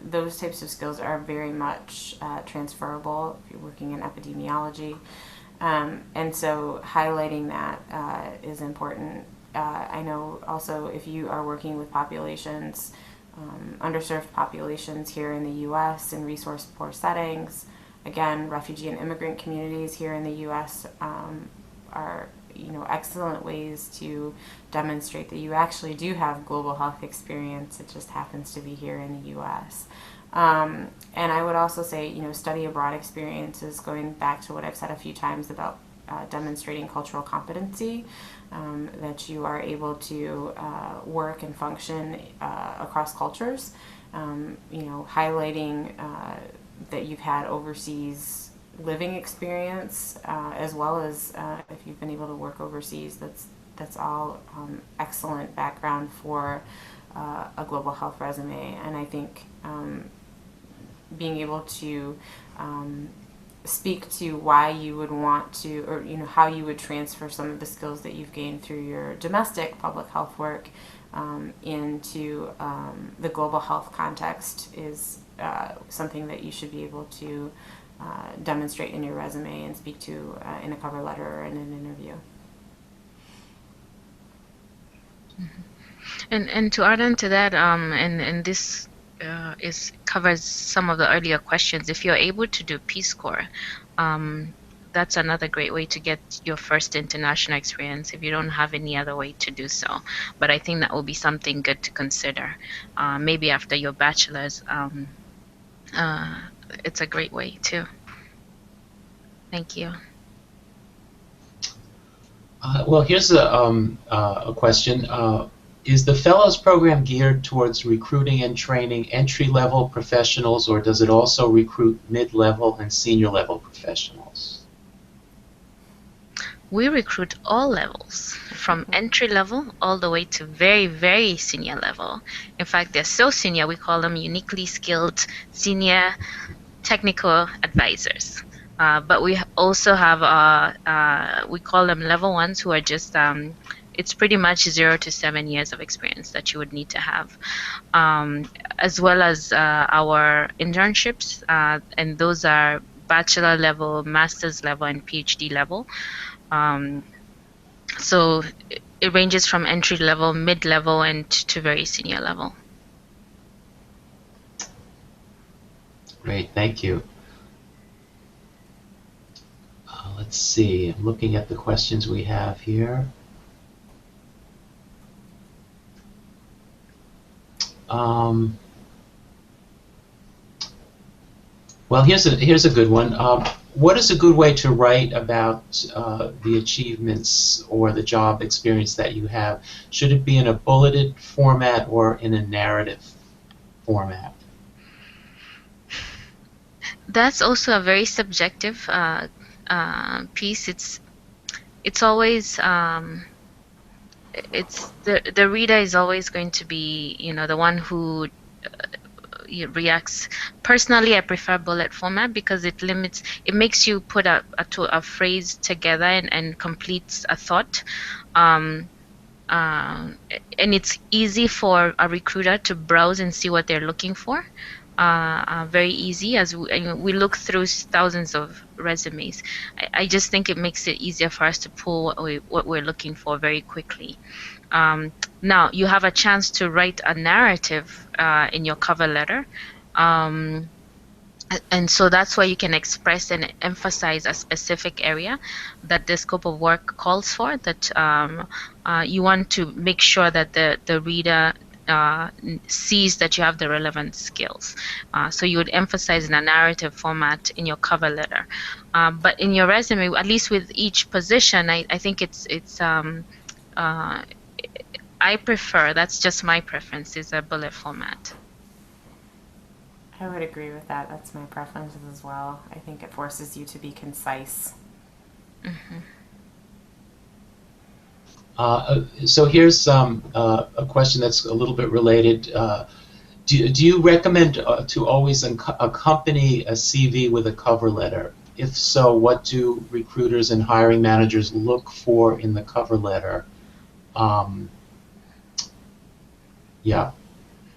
those types of skills are very much transferable if you're working in epidemiology. And so highlighting that is important. I know also if you are working with populations, underserved populations here in the U.S. in resource-poor settings, again, refugee and immigrant communities here in the U.S. Are excellent ways to demonstrate that you actually do have global health experience. It just happens to be here in the U.S. And I would also say, study abroad experiences, going back to what I've said a few times about demonstrating cultural competency, that you are able to work and function across cultures, highlighting that you've had overseas living experience, as well as if you've been able to work overseas. That's all excellent background for a global health resume. And I think being able to speak to why you would want to, or how you would transfer some of the skills that you've gained through your domestic public health work into the global health context is something that you should be able to demonstrate in your resume and speak to in a cover letter or in an interview. And to add on to that, and this covers some of the earlier questions. If you're able to do Peace Corps, that's another great way to get your first international experience if you don't have any other way to do so. But I think that will be something good to consider. Maybe after your bachelor's, it's a great way too. Thank you. Well, here's a question. Is the Fellows program geared towards recruiting and training entry-level professionals, or does it also recruit mid-level and senior-level professionals? We recruit all levels, from entry level all the way to very, very senior level. In fact, they're so senior, we call them uniquely skilled senior technical advisors. But we also have, we call them level ones, who are just, it's pretty much 0 to 7 years of experience that you would need to have, as well as our internships, and those are bachelor level, master's level, and PhD level. So it ranges from entry level, mid level, and to very senior level. Great, thank you. Let's see, I'm looking at the questions we have here. Well, here's a good one. What is a good way to write about the achievements or the job experience that you have? Should it be in a bulleted format or in a narrative format? That's also a very subjective piece. It's always it's the reader is always going to be the one who reacts. Personally, I prefer bullet format because it makes you put a phrase together and completes a thought, and it's easy for a recruiter to browse and see what they're looking for. Very easy as we look through thousands of resumes. I just think it makes it easier for us to pull what we're looking for very quickly. Now you have a chance to write a narrative in your cover letter, and so that's where you can express and emphasize a specific area that the scope of work calls for, that you want to make sure that the reader sees that you have the relevant skills. So you would emphasize in a narrative format in your cover letter. But in your resume, at least with each position, I think I prefer, that's just my preference, is a bullet format. I would agree with that. That's my preference as well. I think it forces you to be concise. Mm-hmm. So here's a question that's a little bit related. Do you recommend to always accompany a CV with a cover letter? If so, what do recruiters and hiring managers look for in the cover letter? Yeah.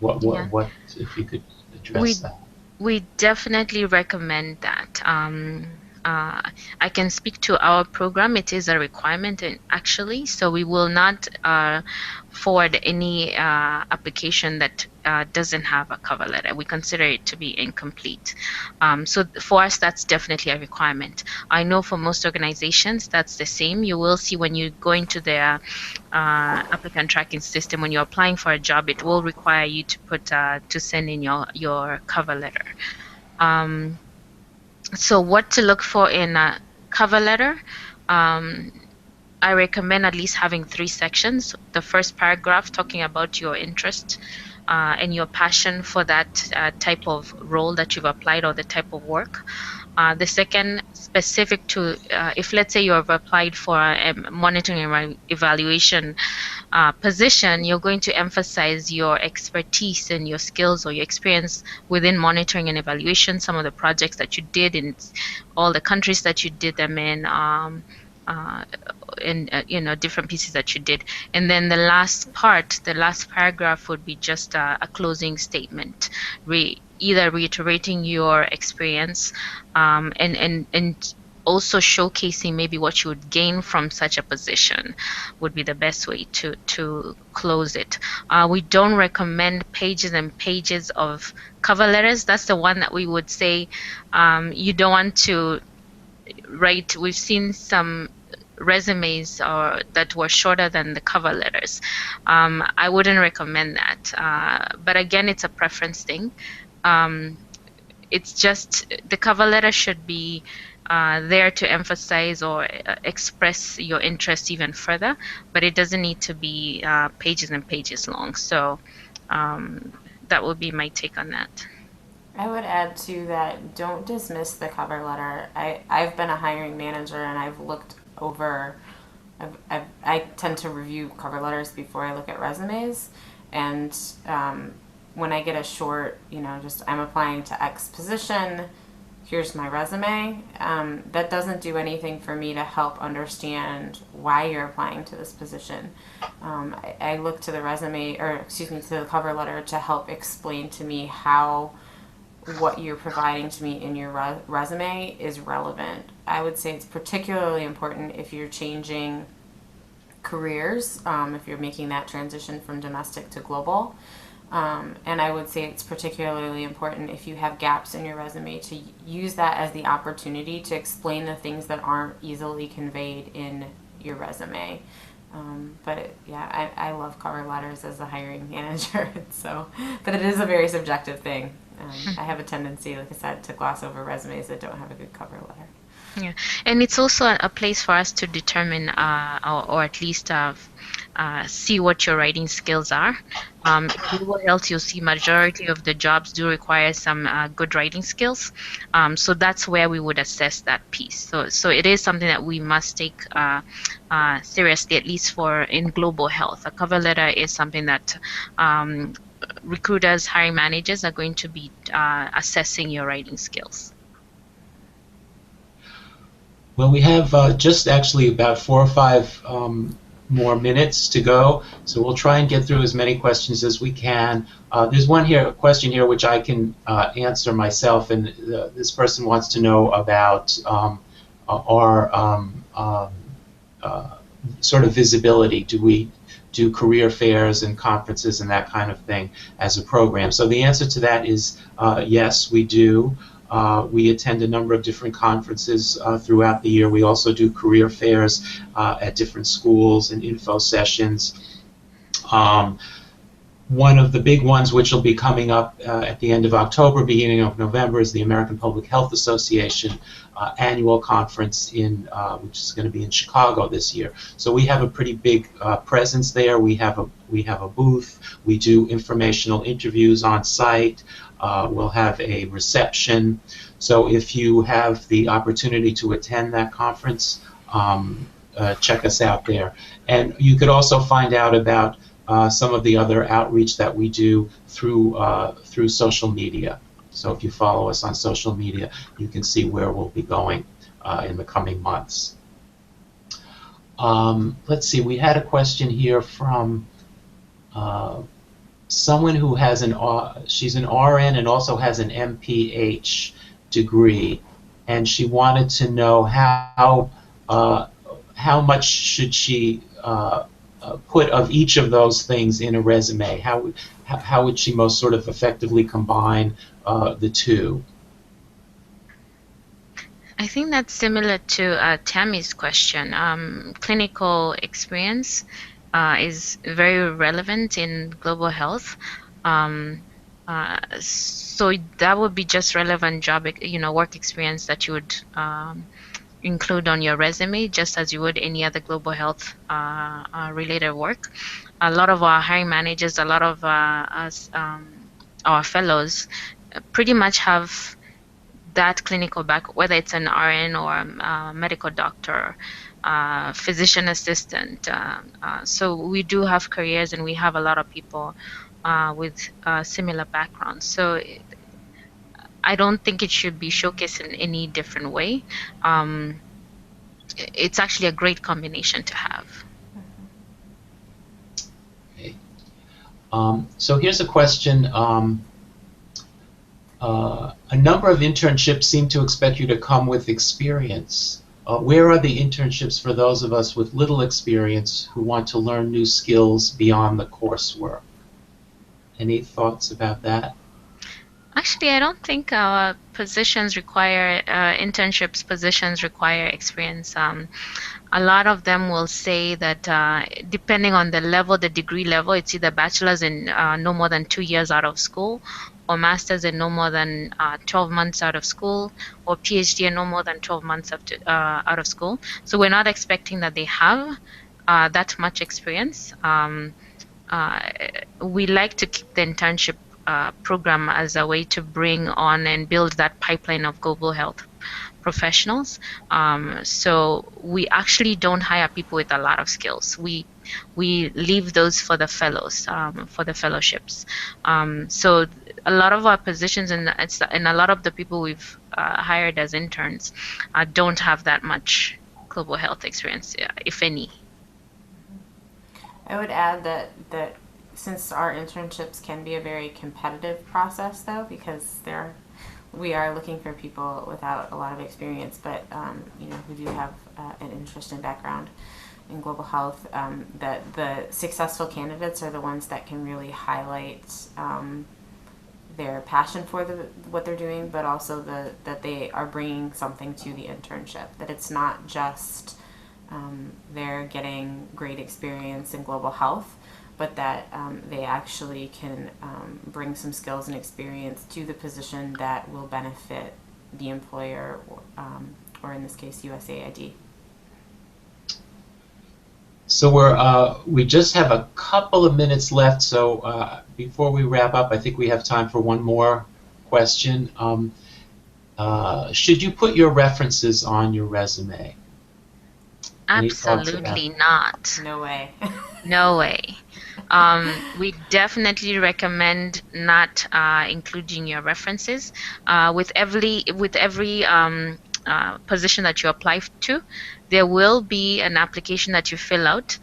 What if you could address that? We definitely recommend that. I can speak to our program. It is a requirement, actually, so we will not forward any application that doesn't have a cover letter. We consider it to be incomplete. So for us, that's definitely a requirement. I know for most organizations, that's the same. You will see when you go into their applicant tracking system, when you're applying for a job, it will require you to put to send in your cover letter. So what to look for in a cover letter? I recommend at least having 3 sections. The first paragraph talking about your interest and your passion for that type of role that you've applied or the type of work. The second, specific to, if let's say you have applied for a monitoring and evaluation position, you're going to emphasize your expertise and your skills or your experience within monitoring and evaluation, some of the projects that you did in all the countries that you did them in, different pieces that you did. And then the last part, the last paragraph would be just a closing statement, either reiterating your experience and also showcasing maybe what you would gain from such a position would be the best way to close it. We don't recommend pages and pages of cover letters. That's the one that we would say you don't want to write. We've seen some resumes that were shorter than the cover letters. I wouldn't recommend that. But again, it's a preference thing. It's just the cover letter should be there to emphasize or express your interest even further, but it doesn't need to be pages and pages long. So that would be my take on that. I would add to that, don't dismiss the cover letter. I've been a hiring manager and I've looked over, I tend to review cover letters before I look at resumes, and when I get a short, just I'm applying to X position, here's my resume, that doesn't do anything for me to help understand why you're applying to this position. I look to the to the cover letter to help explain to me how what you're providing to me in your resume is relevant. I would say it's particularly important if you're changing careers, if you're making that transition from domestic to global. And I would say it's particularly important if you have gaps in your resume to use that as the opportunity to explain the things that aren't easily conveyed in your resume. I love cover letters as a hiring manager. But it is a very subjective thing. I have a tendency, like I said, to gloss over resumes that don't have a good cover letter. Yeah, and it's also a place for us to determine or at least see what your writing skills are. In global health, you'll see majority of the jobs do require some good writing skills. So that's where we would assess that piece. So it is something that we must take seriously, at least for in global health. A cover letter is something that recruiters, hiring managers are going to be assessing your writing skills. Well, we have just actually about 4 or 5 more minutes to go, so we'll try and get through as many questions as we can. There's a question here which I can answer myself, and this person wants to know about our sort of visibility. Do we do career fairs and conferences and that kind of thing as a program? So the answer to that is yes, we do. We attend a number of different conferences throughout the year. We also do career fairs at different schools and info sessions. One of the big ones, which will be coming up at the end of October, beginning of November, is the American Public Health Association annual conference which is going to be in Chicago this year. So we have a pretty big presence there. We have a booth. We do informational interviews on site. We'll have a reception. So if you have the opportunity to attend that conference, check us out there. And you could also find out about some of the other outreach that we do through social media. So if you follow us on social media, you can see where we'll be going in the coming months. Let's see, we had a question here from someone who has she's an RN and also has an MPH degree, and she wanted to know how much should she put of each of those things in a resume. How would she most sort of effectively combine the two? I think that's similar to Tammy's question. Clinical experience is very relevant in global health. So that would be just relevant job, work experience that you would include on your resume, just as you would any other global health related work. A lot of our hiring managers, a lot of our fellows pretty much have that clinical background, whether it's an RN or a medical doctor, physician assistant. So we do have careers, and we have a lot of people with similar backgrounds. So I don't think it should be showcased in any different way. It's actually a great combination to have. Okay. So here's a question. A number of internships seem to expect you to come with experience. Where are the internships for those of us with little experience who want to learn new skills beyond the coursework? Any thoughts about that? Actually, I don't think our positions require, internships positions require experience. A lot of them will say that depending on the level, the degree level, it's either bachelor's in no more than 2 years out of school, or master's in no more than 12 months out of school, or PhD in no more than 12 months out of school. So we're not expecting that they have that much experience. We like to keep the internship program as a way to bring on and build that pipeline of global health professionals. So we actually don't hire people with a lot of skills. We leave those for the fellows, for the fellowships. So a lot of our positions and a lot of the people we've hired as interns don't have that much global health experience, if any. I would add that since our internships can be a very competitive process, though, because we are looking for people without a lot of experience, but who do have an interest and background in global health, that the successful candidates are the ones that can really highlight their passion for what they're doing, but also that they are bringing something to the internship, that it's not just they're getting great experience in global health, but that they actually can bring some skills and experience to the position that will benefit the employer, or in this case, USAID. So we just have a couple of minutes left, so before we wrap up, I think we have time for one more question. Should you put your references on your resume? Absolutely not. No way. No way. We definitely recommend not including your references. With every position that you apply to, there will be an application that you fill out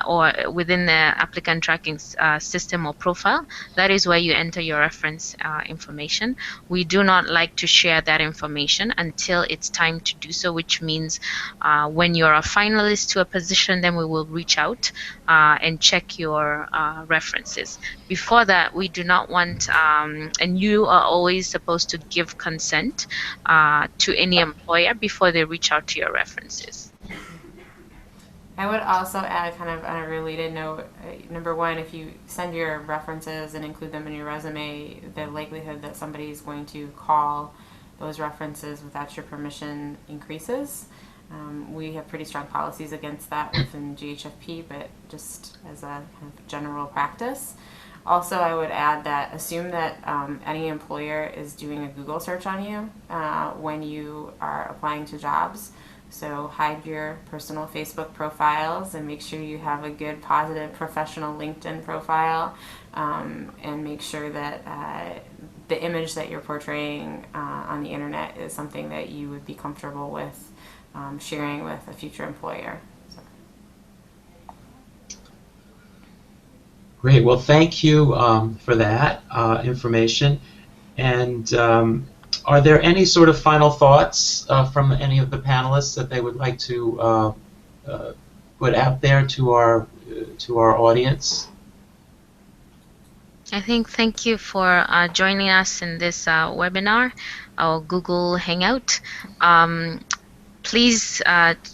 or within the applicant tracking system or profile. That is where you enter your reference information. We do not like to share that information until it's time to do so, which means when you're a finalist to a position, then we will reach out and check your references. Before that, we do not want, and you are always supposed to give consent to any employer before they reach out to your references. I would also add, kind of on a related note, number one, if you send your references and include them in your resume, the likelihood that somebody is going to call those references without your permission increases. We have pretty strong policies against that within GHFP, but just as a kind of general practice. Also, I would add that assume that any employer is doing a Google search on you when you are applying to jobs. So hide your personal Facebook profiles and make sure you have a good, positive, professional LinkedIn profile, and make sure that the image that you're portraying on the internet is something that you would be comfortable with sharing with a future employer. Great. Well, thank you for that information. And are there any sort of final thoughts from any of the panelists that they would like to put out there to our audience? I think thank you for joining us in this webinar, our Google Hangout. Please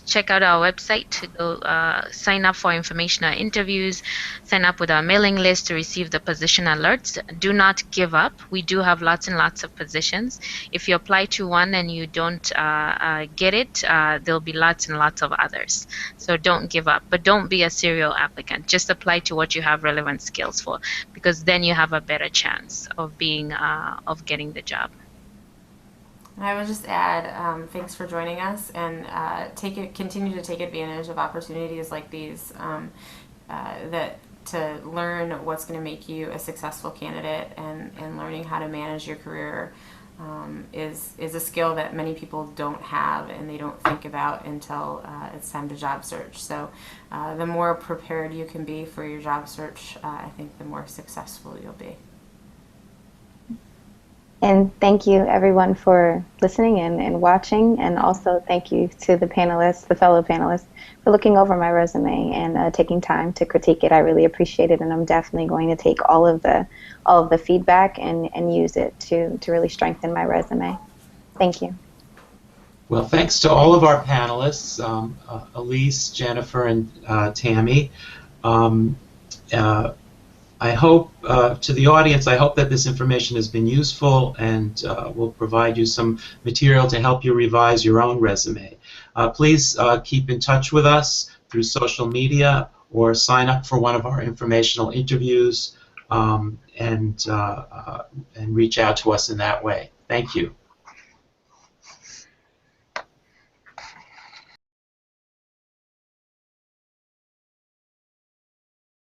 check out our website to go sign up for informational interviews, sign up with our mailing list to receive the position alerts. Do not give up. We do have lots and lots of positions. If you apply to one and you don't get it, there'll be lots and lots of others. So don't give up, but don't be a serial applicant. Just apply to what you have relevant skills for, because then you have a better chance of being of getting the job. I would just add, thanks for joining us, and continue to take advantage of opportunities like these to learn what's going to make you a successful candidate, and learning how to manage your career is a skill that many people don't have and they don't think about until it's time to job search. So the more prepared you can be for your job search, I think the more successful you'll be. And thank you, everyone, for listening and watching. And also thank you to the panelists, the fellow panelists, for looking over my resume and taking time to critique it. I really appreciate it, and I'm definitely going to take all of the feedback and use it to really strengthen my resume. Thank you. Well, thanks to all of our panelists, Elise, Jennifer, and Tammy. I hope, to the audience, I hope that this information has been useful and will provide you some material to help you revise your own resume. Please keep in touch with us through social media or sign up for one of our informational interviews and reach out to us in that way. Thank you.